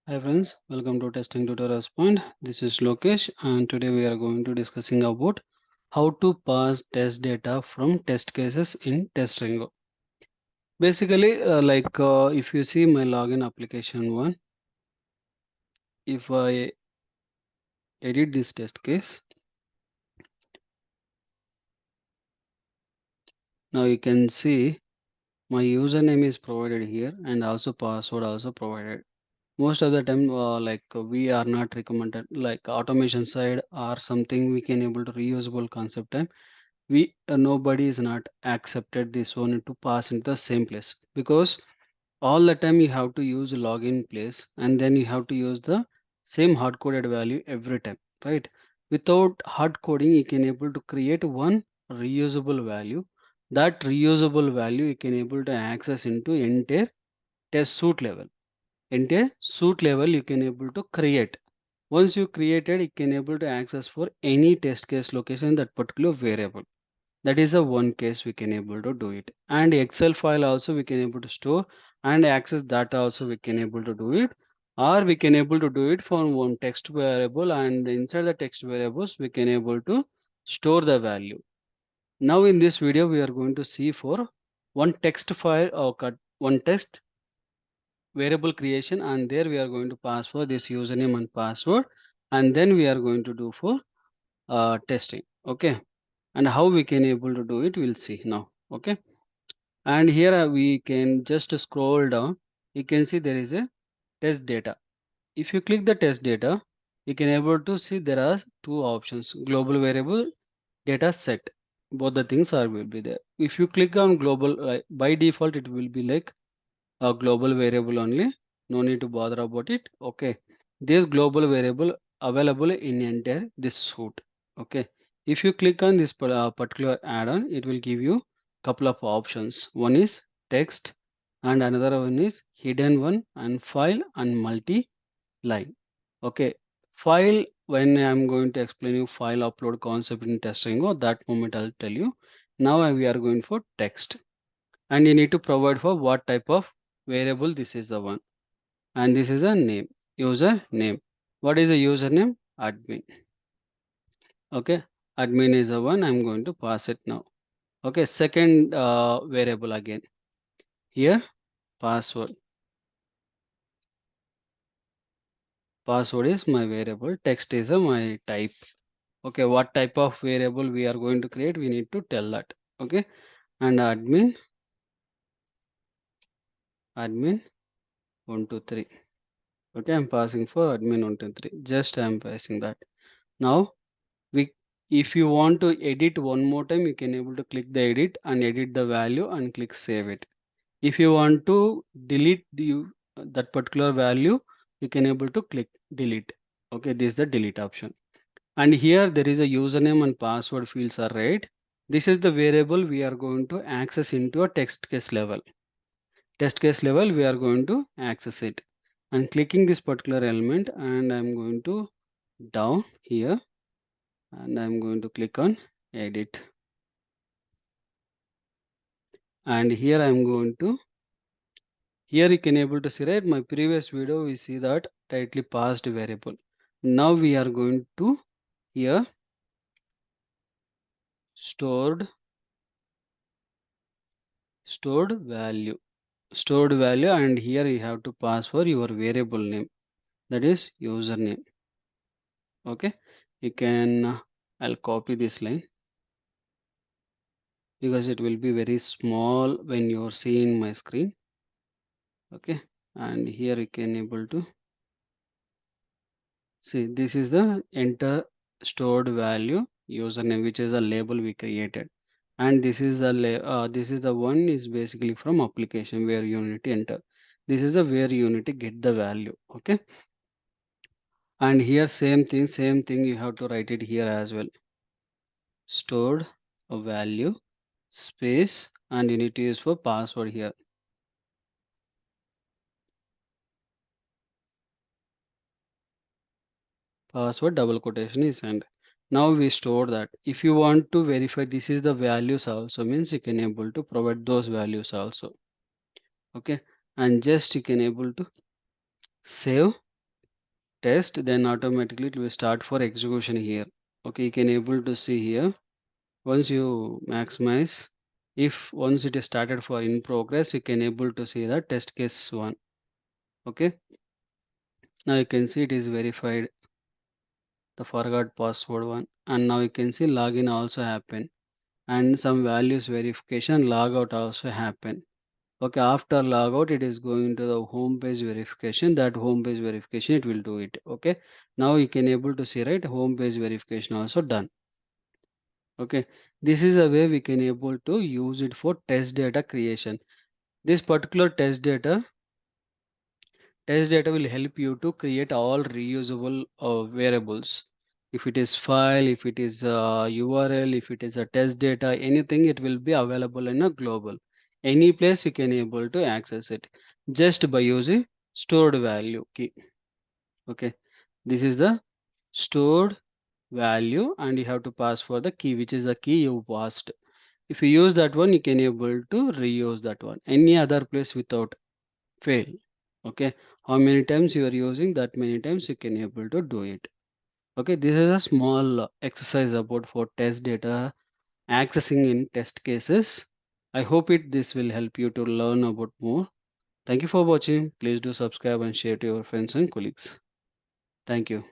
Hi friends, welcome to Testing Tutorials Point. This is Lokesh and today we are going to discussing about how to pass test data from test cases in TestRigor. Basically, if you see my login application one, if I edit this test case, now you can see my username is provided here and also password also provided. Most of the time, we are not recommended like automation side or something we can able to reusable concept time we nobody is not accepted this one to pass into the same place because all the time you have to use login place and then you have to use the same hard coded value every time, right? Without hard coding you can able to create one reusable value. That reusable value you can able to access into entire test suite level. Entire suite level you can able to create. Once you created you can able to access for any test case location that particular variable. That is a one case we can able to do it, and excel file also we can able to store and access data also we can able to do it, or we can able to do it from one text variable and inside the text variables we can able to store the value. Now in this video we are going to see for one text file or cut one text variable creation, and there we are going to pass for this username and password, and then we are going to do for testing. Okay, and how we can able to do it we'll see now. Okay, and here we can just scroll down. You can see there is a test data. If you click the test data you can able to see there are two options: global variable, data set. Both the things are will be there. If you click on global, by default it will be like a global variable only, no need to bother about it. Okay, this global variable available in entire this suite. Okay, if you click on this particular add-on it will give you couple of options. One is text and another one is hidden one and file and multi line. Okay, file, when I'm going to explain you file upload concept in testing, or that moment I'll tell you. Now we are going for text, and you need to provide for what type of variable. This is the one, and this is a name, user name. What is a username? Admin. Okay, admin is the one I'm going to pass it now. Okay, second variable again here, password. Password is my variable, text is a my type. Okay, what type of variable we are going to create we need to tell that. Okay, and admin 123. Okay, I'm passing for admin 123, just I'm passing that. Now we, if you want to edit one more time you can able to click the edit and edit the value and click save it. If you want to delete the that particular value you can able to click delete. Okay, this is the delete option, and here there is a username and password fields are right. This is the variable we are going to access into a text case level. Test case level we are going to access it, and clicking this particular element, and I'm going to down here and I'm going to click on edit, and here I'm going to, here you can able to see, right, my previous video we see that tightly passed variable. Now we are going to here stored stored value, and here you have to pass for your variable name, that is username. Okay, you can I'll copy this line because it will be very small when you're seeing my screen. Okay, and here you can able to see this is the enter stored value username, which is a label we created, and this is the this is the one is basically from application where you need to enter. This is a where you need to get the value. Okay, and here same thing you have to write it here as well. Stored a value space, and you need to use for password here. Password double quotation is sent. Now we store that. If you want to verify this is the values also, means you can able to provide those values also. Okay, and just you can able to save test, then automatically it will start for execution here. Okay, you can able to see here. Once you maximize, if once it is started for in progress, you can able to see the test case one. Okay, now you can see it is verified, the forgot password one, and now you can see login also happen, and some values verification logout also happen. Okay, after logout it is going to the home page verification. That home page verification it will do it. Okay, now you can able to see, right, home page verification also done. Okay, this is a way we can able to use it for test data creation. This particular test data will help you to create all reusable variables. If it is file, if it is URL, if it is a test data, anything, it will be available in a global. Any place you can able to access it just by using stored value key. Okay, this is the stored value, and you have to pass for the key, which is the key you passed. If you use that one, you can able to reuse that one any other place without fail. Okay, how many times you are using, that many times you can able to do it. Okay, this is a small exercise about for test data accessing in test cases. I hope it this will help you to learn about more. Thank you for watching. Please do subscribe and share to your friends and colleagues. Thank you.